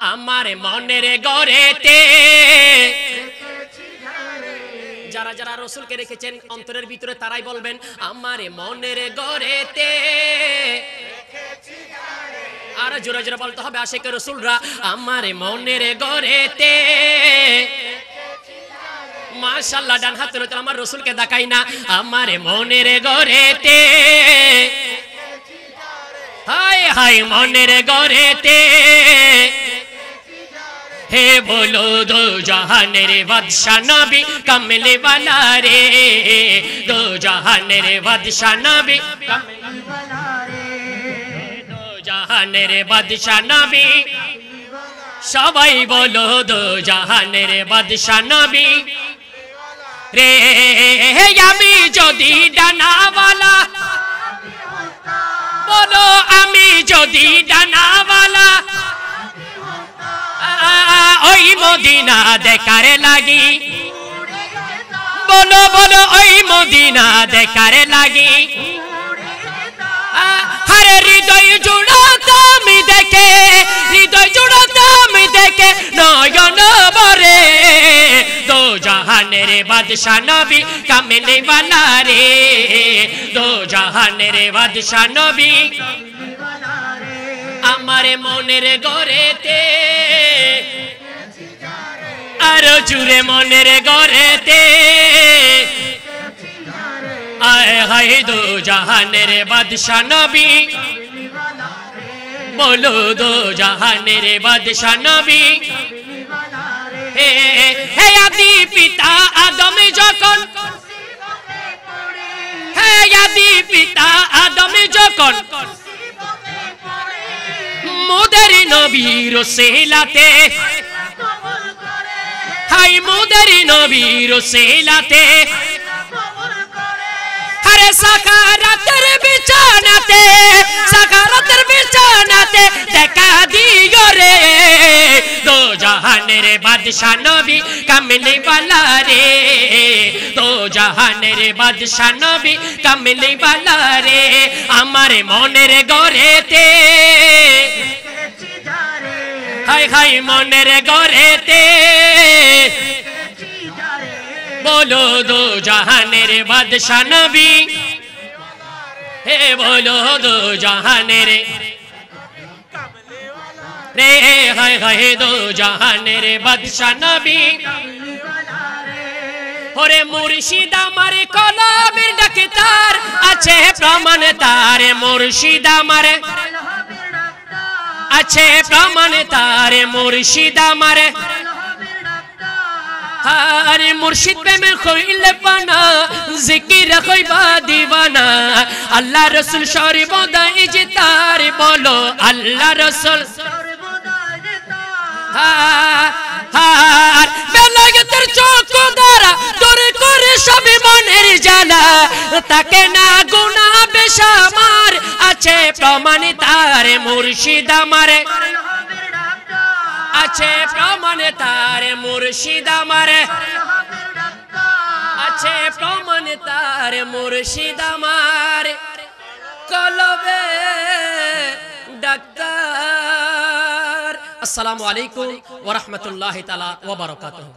আমার মনের গড়েতে যারা যারা রাসূলকে রেখেছেন অন্তরের ভিতরে তারাই বলবেন আমার মনের গড়েতে আর জোরে জোরে বলতে হবে আশিক রাসূলরা আমার মনের গড়েতে মাশাআল্লাহ ডান হাতে রয়েছে আমার রাসূলকে দেখাই না আমার মনের গড়েতে হায় হায় মনের গড়েতে হে বলো দো জাহানের বাদশা নবী কমলে वाला রে দো জাহানের বাদশা নবী কমলে वाला রে দো জাহানের বাদশা নবী সবাই বলো দো জাহানের বাদশা নবী রে আমি যদি ডানাওয়ালা বলো আমি যদি ডানাওয়ালা ওই মদিনা দেখার লাগি বলো বলো ওই মদিনা দেখার লাগি হরে হৃদয় জুড়া তুমি দেখে হৃদয় জুড়া তুমি দেখে নয়ন ভরে দো জাহানের বাদশা নবী কমলে वाला রে দো জাহানের বাদশা নবী আমার মনের গড়েতে আরো জুড়ে মনের গড়েতে আয় হায় দো জাহানের বাদশা নবী বলো দো জাহানের বাদশা নবী হে আদি পিতা আদম যখন হে আদি পিতা আদম যখন মুদের নবীর সেলাতে হাই মুদের নবীর সেলাতে হরে সাকারাতের বিছানাতে সাকারাতের বিছানাতে দেখা দিও রে দো জাহানের বাদশা নবী কমলে वाला রে দো জাহানের বাদশা নবী কমলে वाला রে আমার মনের গড়েতে হায় হায় মনের গড়েতে बोलो दो जहानेर बादशाह नबी हे बोलो दो जहानेर रे हाय हाय दो जहानेर बादशाह नबी ओरे मुर्शिद आमार कलबेर डाक्तार आछे प्रमाण तार मुर्शिद आमार आछे प्रमाण तार मुर्शिद आमार अरे मुर्शिद पे मैं खोइल पाना जिकिर खोइबा दीवाना अल्लाह रसूल सर्वदा इजतार बोलो अल्लाह रसूल बेलागतेर चोख द्वारा दूर करे सभी मनेर जाला ताके ना गुनाह बेशामार आछे प्रमाण तार मुर्शिद आमार आछे प्रमाण तार मुर्शिद आमार आछे प्रमाण तार मुर्शिद आमार कलबे डाक्तार। अस्सलामु अलैकुम व रहमतुल्लाहि ताला व बाराकातुहू।